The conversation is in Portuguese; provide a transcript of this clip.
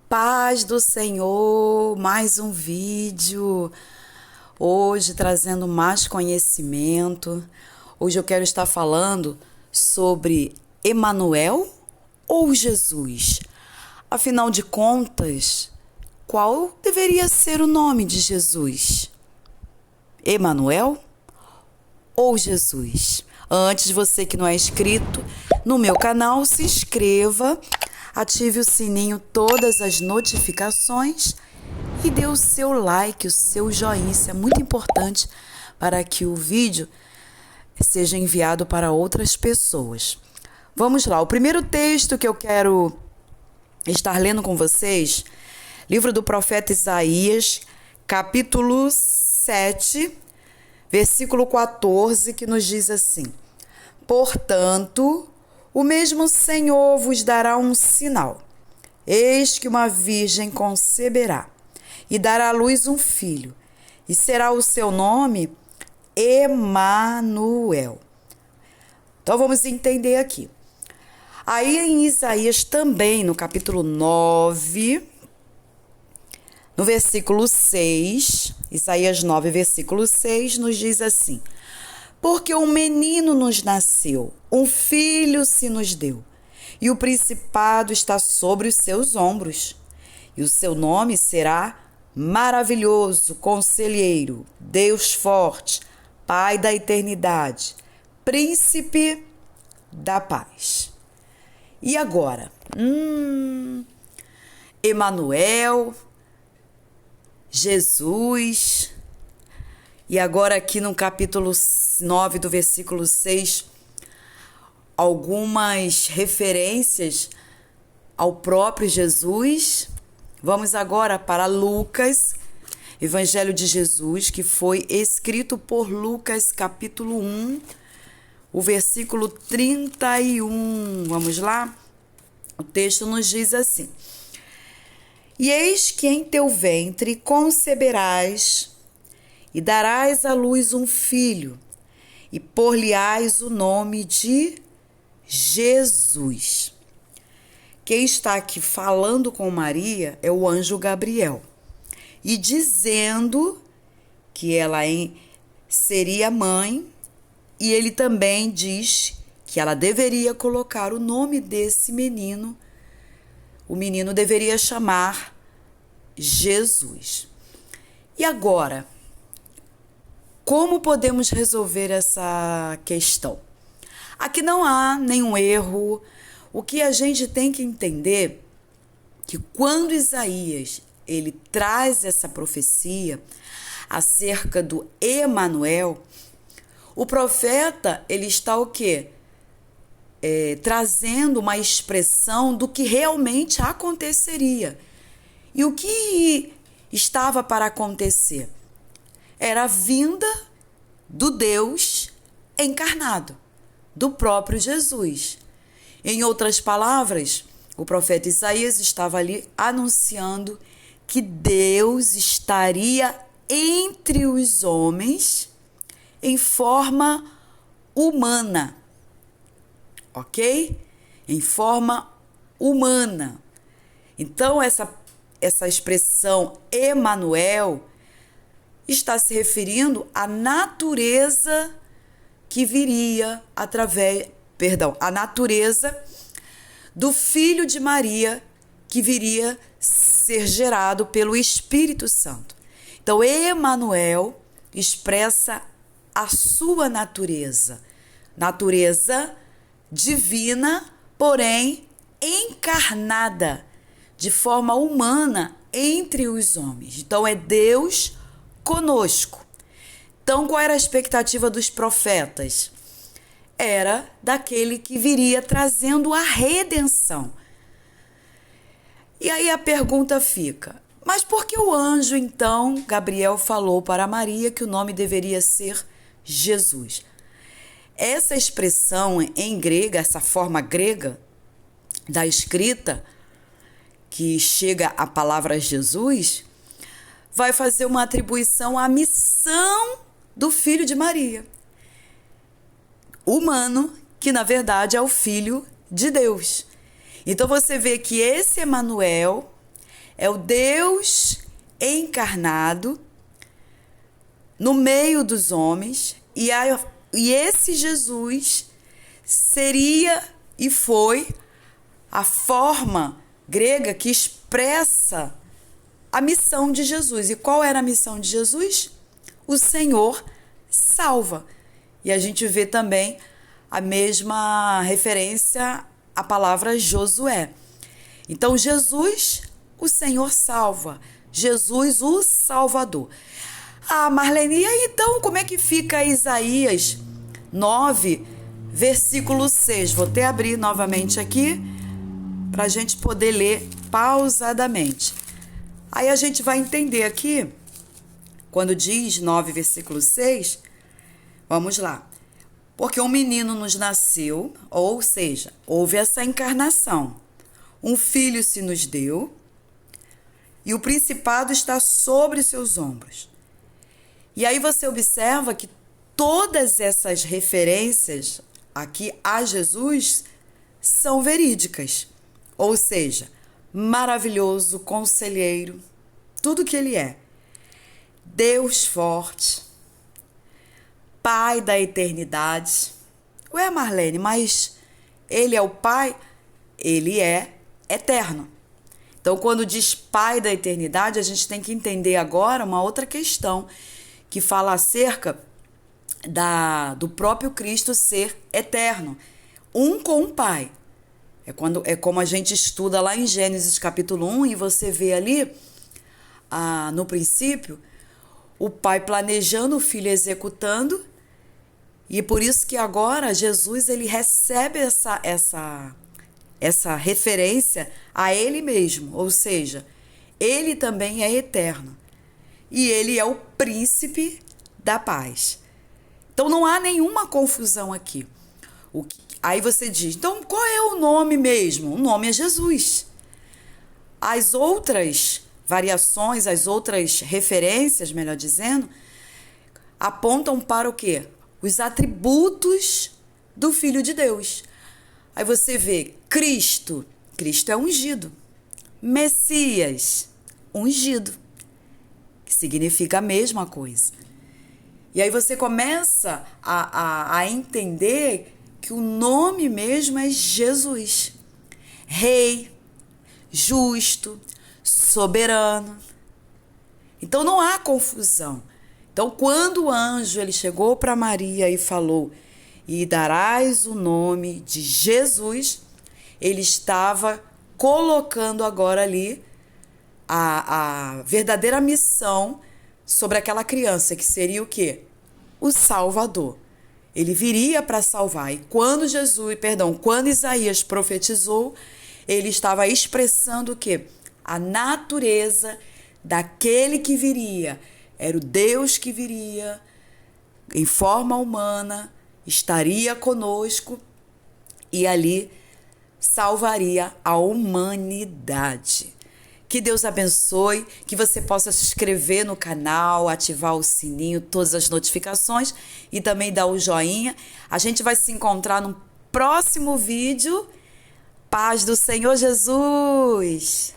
Paz do Senhor, mais um vídeo, hoje trazendo mais conhecimento. Hoje eu quero estar falando sobre Emanuel ou Jesus. Afinal de contas, qual deveria ser o nome de Jesus? Emanuel ou Jesus? Antes, você que não é inscrito no meu canal, se inscreva, ative o sininho, todas as notificações e dê o seu like, o seu joinha. Isso é muito importante para que o vídeo seja enviado para outras pessoas. Vamos lá, o primeiro texto que eu quero estar lendo com vocês, livro do profeta Isaías, capítulo 7, versículo 14, que nos diz assim: Portanto, o mesmo Senhor vos dará um sinal. Eis que uma virgem conceberá e dará à luz um filho, e será o seu nome Emanuel. Então vamos entender aqui. Aí em Isaías também, no capítulo 9, no versículo 6, Isaías 9, versículo 6, nos diz assim: Porque um menino nos nasceu, um filho se nos deu, e o principado está sobre os seus ombros, e o seu nome será Maravilhoso, Conselheiro, Deus Forte, Pai da Eternidade, Príncipe da Paz. E agora? Emanuel, Jesus. E agora aqui no capítulo 9 do versículo 6, algumas referências ao próprio Jesus. Vamos agora para Lucas, Evangelho de Jesus, que foi escrito por Lucas, capítulo 1, o versículo 31. Vamos lá? O texto nos diz assim: E eis que em teu ventre conceberás e darás à luz um filho, e por-lhe-ás o nome de Jesus. Quem está aqui falando com Maria é o anjo Gabriel, e dizendo que ela seria mãe, e ele também diz que ela deveria colocar o nome desse menino, o menino deveria chamar Jesus. E agora, como podemos resolver essa questão? Aqui não há nenhum erro. O que a gente tem que entender que quando Isaías ele traz essa profecia acerca do Emanuel, o profeta ele está o quê? Trazendo uma expressão do que realmente aconteceria. E o que estava para acontecer? Era a vinda do Deus encarnado, do próprio Jesus. Em outras palavras, o profeta Isaías estava ali anunciando que Deus estaria entre os homens em forma humana, ok? Em forma humana. Então, essa expressão Emanuel está se referindo à natureza que viria a natureza do filho de Maria que viria ser gerado pelo Espírito Santo. Então, Emanuel expressa a sua natureza divina, porém encarnada de forma humana entre os homens. Então, é Deus conosco. Então, qual era a expectativa dos profetas? Era daquele que viria trazendo a redenção. E aí a pergunta fica: mas por que o anjo, então, Gabriel, falou para Maria que o nome deveria ser Jesus? Essa expressão em grega, essa forma grega da escrita, que chega à palavra Jesus, vai fazer uma atribuição à missão do filho de Maria, humano, que na verdade é o Filho de Deus. Então você vê que esse Emanuel é o Deus encarnado no meio dos homens, e esse Jesus seria e foi a forma grega que expressa a missão de Jesus. E qual era a missão de Jesus? O Senhor salva. E a gente vê também a mesma referência à palavra Josué. Então, Jesus, o Senhor salva. Jesus, o Salvador. Ah, Marlene, e aí então como é que fica Isaías 9, versículo 6? Vou até abrir novamente aqui para a gente poder ler pausadamente. Aí a gente vai entender aqui, quando diz 9, versículo 6, vamos lá. Porque um menino nos nasceu, ou seja, houve essa encarnação. Um filho se nos deu e o principado está sobre seus ombros. E aí você observa que todas essas referências aqui a Jesus são verídicas. Ou seja, maravilhoso, conselheiro, tudo que ele é. Deus forte, Pai da eternidade. Ué, Marlene, mas ele é o Pai? Ele é eterno. Então, quando diz Pai da eternidade, a gente tem que entender agora uma outra questão que fala acerca do próprio Cristo ser eterno, um com o Pai. É como a gente estuda lá em Gênesis capítulo 1 e você vê ali, no princípio, o Pai planejando, o Filho executando, e por isso que agora Jesus ele recebe essa referência a ele mesmo, ou seja, ele também é eterno e ele é o príncipe da paz. Então não há nenhuma confusão aqui. Aí você diz, então qual é o nome mesmo? O nome é Jesus. As outras variações, as outras referências, melhor dizendo, apontam para o quê? Os atributos do Filho de Deus. Aí você vê Cristo. Cristo é ungido. Messias, ungido, que significa a mesma coisa. E aí você começa a entender que o nome mesmo é Jesus. Rei, justo, soberano. Então não há confusão. Então quando o anjo ele chegou para Maria e falou, e darás o nome de Jesus, ele estava colocando agora ali a verdadeira missão sobre aquela criança, que seria o quê? O Salvador. Ele viria para salvar. E quando Isaías profetizou, ele estava expressando o quê? A natureza daquele que viria. Era o Deus que viria em forma humana, estaria conosco e ali salvaria a humanidade. Que Deus abençoe, que você possa se inscrever no canal, ativar o sininho, todas as notificações e também dar o joinha. A gente vai se encontrar no próximo vídeo. Paz do Senhor Jesus!